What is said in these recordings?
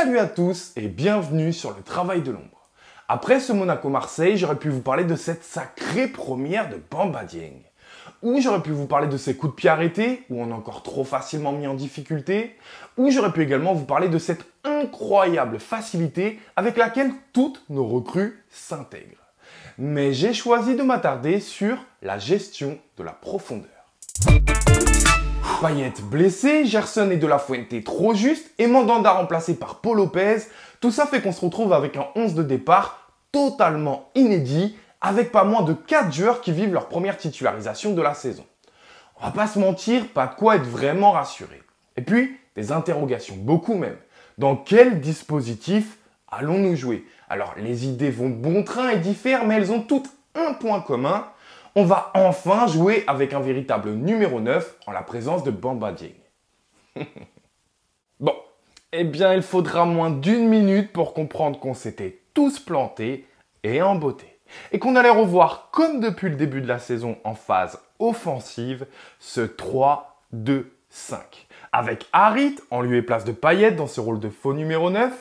Salut à tous et bienvenue sur le travail de l'ombre. Après ce Monaco-Marseille, j'aurais pu vous parler de cette sacrée première de Bamba Dieng. Ou j'aurais pu vous parler de ses coups de pied arrêtés, où on a encore trop facilement mis en difficulté. Ou j'aurais pu également vous parler de cette incroyable facilité avec laquelle toutes nos recrues s'intègrent. Mais j'ai choisi de m'attarder sur la gestion de la profondeur. Payet blessé, Gerson et De La Fuente trop juste, et Mandanda remplacé par Paul Lopez, tout ça fait qu'on se retrouve avec un 11 de départ totalement inédit, avec pas moins de 4 joueurs qui vivent leur première titularisation de la saison. On va pas se mentir, pas de quoi être vraiment rassuré. Et puis, des interrogations, beaucoup même. Dans quel dispositif allons-nous jouer? Alors, les idées vont bon train et diffèrent, mais elles ont toutes un point commun. On va enfin jouer avec un véritable numéro 9 en la présence de Bamba Dieng. Bon, eh bien il faudra moins d'une minute pour comprendre qu'on s'était tous plantés et en beauté. Et qu'on allait revoir, comme depuis le début de la saison en phase offensive, ce 3-2-5. Avec Harit en lieu et place de Payet dans ce rôle de faux numéro 9,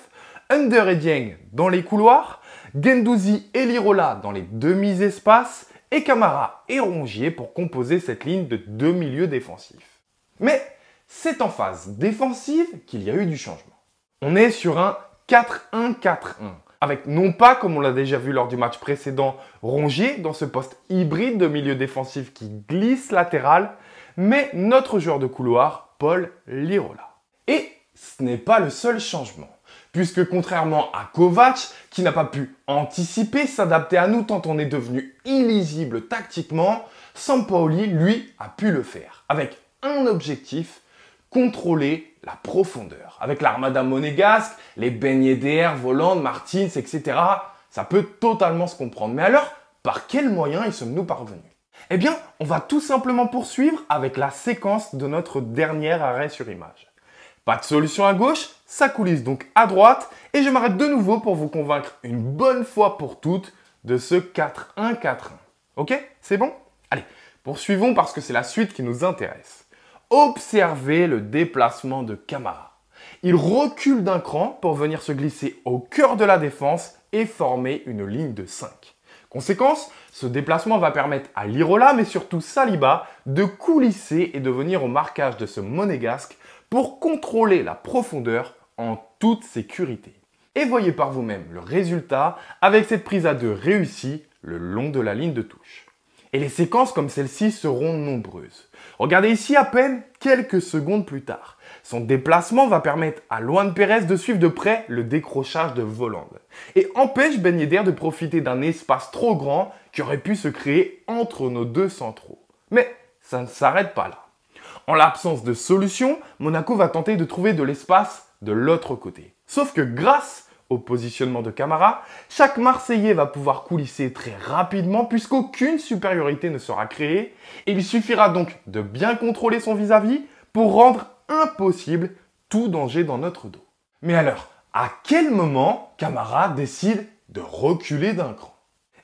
Under et Dieng dans les couloirs, Guendouzi et Lirola dans les demi-espaces, et Camara et Rongier pour composer cette ligne de deux milieux défensifs. Mais c'est en phase défensive qu'il y a eu du changement. On est sur un 4-1-4-1, avec non pas, comme on l'a déjà vu lors du match précédent, Rongier dans ce poste hybride de milieu défensif qui glisse latéral, mais notre joueur de couloir, Paul Lirola. Et ce n'est pas le seul changement. Puisque contrairement à Kovac, qui n'a pas pu anticiper, s'adapter à nous tant on est devenu illisible tactiquement, Sampaoli, lui, a pu le faire. Avec un objectif, contrôler la profondeur. Avec l'armada monégasque, les Ben Yedder, Voland, Martins, etc., ça peut totalement se comprendre. Mais alors, par quels moyens y sommes-nous parvenus? Eh bien, on va tout simplement poursuivre avec la séquence de notre dernier arrêt sur image. Pas de solution à gauche, ça coulisse donc à droite et je m'arrête de nouveau pour vous convaincre une bonne fois pour toutes de ce 4-1-4-1. Ok? C'est bon? Allez, poursuivons parce que c'est la suite qui nous intéresse. Observez le déplacement de Camara. Il recule d'un cran pour venir se glisser au cœur de la défense et former une ligne de 5. Conséquence, ce déplacement va permettre à Lirola, mais surtout Saliba, de coulisser et de venir au marquage de ce monégasque pour contrôler la profondeur en toute sécurité. Et voyez par vous-même le résultat avec cette prise à deux réussie le long de la ligne de touche. Et les séquences comme celle-ci seront nombreuses. Regardez ici à peine quelques secondes plus tard. Son déplacement va permettre à Luan Pérez de suivre de près le décrochage de Voland et empêche Ben Yedder de profiter d'un espace trop grand qui aurait pu se créer entre nos deux centraux. Mais ça ne s'arrête pas là. En l'absence de solution, Monaco va tenter de trouver de l'espace de l'autre côté. Sauf que grâce au positionnement de Camara, chaque Marseillais va pouvoir coulisser très rapidement puisqu'aucune supériorité ne sera créée et il suffira donc de bien contrôler son vis-à-vis pour rendre impossible tout danger dans notre dos. Mais alors, à quel moment Camara décide de reculer d'un cran?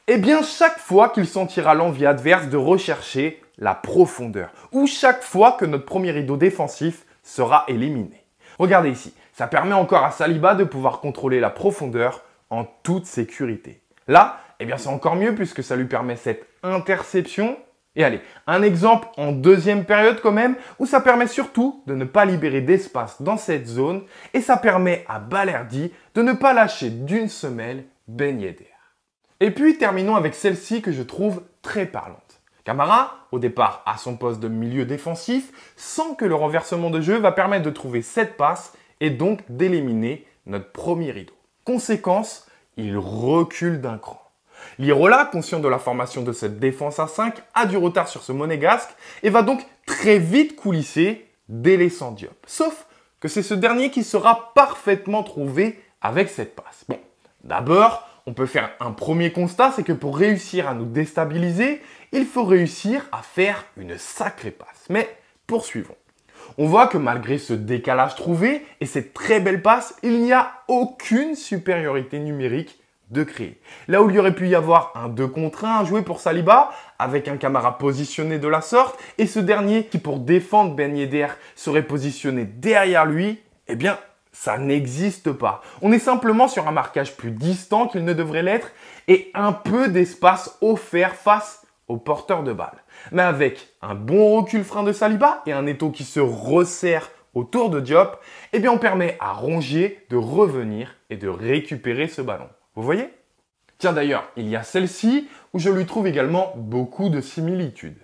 Eh bien, chaque fois qu'il sentira l'envie adverse de rechercher la profondeur, ou chaque fois que notre premier rideau défensif sera éliminé. Regardez ici, ça permet encore à Saliba de pouvoir contrôler la profondeur en toute sécurité. Là, eh bien c'est encore mieux puisque ça lui permet cette interception. Et allez, un exemple en deuxième période quand même, où ça permet surtout de ne pas libérer d'espace dans cette zone, et ça permet à Balerdi de ne pas lâcher d'une semelle Ben Yedder. Et puis terminons avec celle-ci que je trouve très parlante. Camara, au départ à son poste de milieu défensif, sent que le renversement de jeu va permettre de trouver cette passe et donc d'éliminer notre premier rideau. Conséquence, il recule d'un cran. Lirola, conscient de la formation de cette défense à 5, a du retard sur ce monégasque et va donc très vite coulisser, délaissant Diop. Sauf que c'est ce dernier qui sera parfaitement trouvé avec cette passe. Bon, d'abord, on peut faire un premier constat, c'est que pour réussir à nous déstabiliser, il faut réussir à faire une sacrée passe. Mais poursuivons. On voit que malgré ce décalage trouvé et cette très belle passe, il n'y a aucune supériorité numérique de créer. Là où il y aurait pu y avoir un 2 contre 1 à jouer pour Saliba, avec un Camara positionné de la sorte, et ce dernier qui pour défendre Ben Yedder serait positionné derrière lui, eh bien ça n'existe pas. On est simplement sur un marquage plus distant qu'il ne devrait l'être et un peu d'espace offert face au porteur de balle. Mais avec un bon recul frein de Saliba et un étau qui se resserre autour de Diop, eh bien on permet à Rongier de revenir et de récupérer ce ballon. Vous voyez? Tiens d'ailleurs, il y a celle-ci où je lui trouve également beaucoup de similitudes.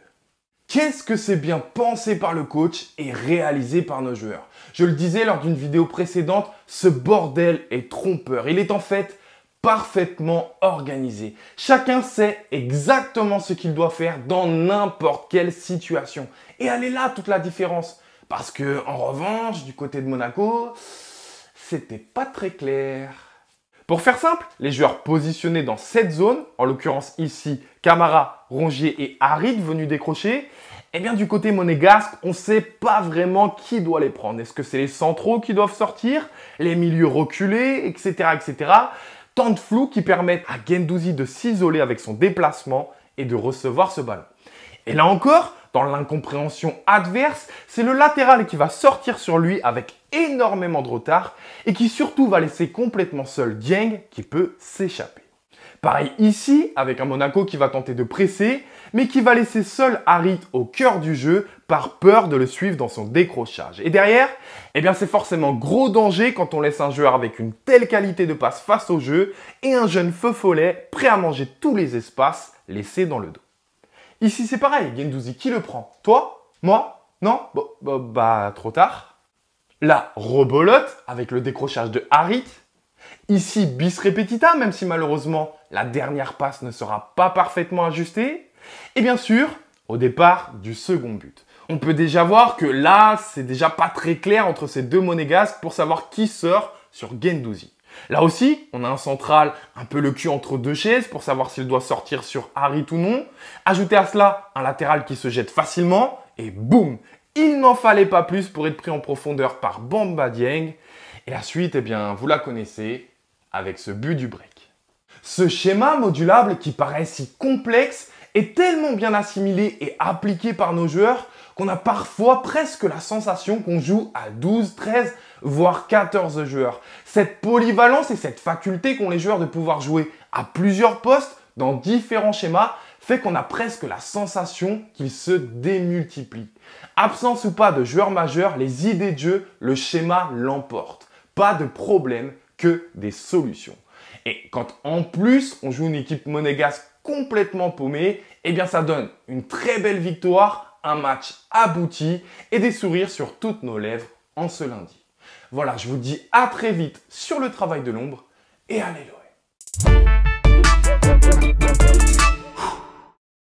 Qu'est-ce que c'est bien pensé par le coach et réalisé par nos joueurs? Je le disais lors d'une vidéo précédente, ce bordel est trompeur. Il est en fait parfaitement organisé. Chacun sait exactement ce qu'il doit faire dans n'importe quelle situation. Et elle est là toute la différence. Parce que, en revanche, du côté de Monaco, c'était pas très clair. Pour faire simple, les joueurs positionnés dans cette zone, en l'occurrence ici, Camara, Rongier et Harit venus décrocher, eh bien du côté monégasque, on ne sait pas vraiment qui doit les prendre. Est-ce que c'est les centraux qui doivent sortir, les milieux reculés, etc., etc. Tant de flous qui permettent à Guendouzi de s'isoler avec son déplacement et de recevoir ce ballon. Et là encore, dans l'incompréhension adverse, c'est le latéral qui va sortir sur lui avec énormément de retard et qui surtout va laisser complètement seul Dieng qui peut s'échapper. Pareil ici, avec un Monaco qui va tenter de presser, mais qui va laisser seul Harit au cœur du jeu par peur de le suivre dans son décrochage. Et derrière, eh bien c'est forcément gros danger quand on laisse un joueur avec une telle qualité de passe face au jeu et un jeune feu follet prêt à manger tous les espaces laissés dans le dos. Ici c'est pareil, Guendouzi qui le prend? Toi? Moi? Non? Bah trop tard. Là, rebolote avec le décrochage de Harit. Ici, bis repetita, même si malheureusement la dernière passe ne sera pas parfaitement ajustée. Et bien sûr, au départ du second but. On peut déjà voir que là, c'est déjà pas très clair entre ces deux monégasques pour savoir qui sort sur Guendouzi. Là aussi, on a un central un peu le cul entre deux chaises pour savoir s'il doit sortir sur Harit ou non. Ajoutez à cela un latéral qui se jette facilement et boum, il n'en fallait pas plus pour être pris en profondeur par Bamba Dieng. Et la suite, eh bien, vous la connaissez avec ce but du break. Ce schéma modulable qui paraît si complexe est tellement bien assimilé et appliqué par nos joueurs qu'on a parfois presque la sensation qu'on joue à 12, 13, voire 14 joueurs. Cette polyvalence et cette faculté qu'ont les joueurs de pouvoir jouer à plusieurs postes dans différents schémas fait qu'on a presque la sensation qu'ils se démultiplient. Absence ou pas de joueurs majeurs, les idées de jeu, le schéma l'emporte. Pas de problème, que des solutions. Et quand en plus on joue une équipe monégasque complètement paumée, eh bien ça donne une très belle victoire, un match abouti et des sourires sur toutes nos lèvres en ce lundi. Voilà, je vous dis à très vite sur le travail de l'ombre et allez l'OM.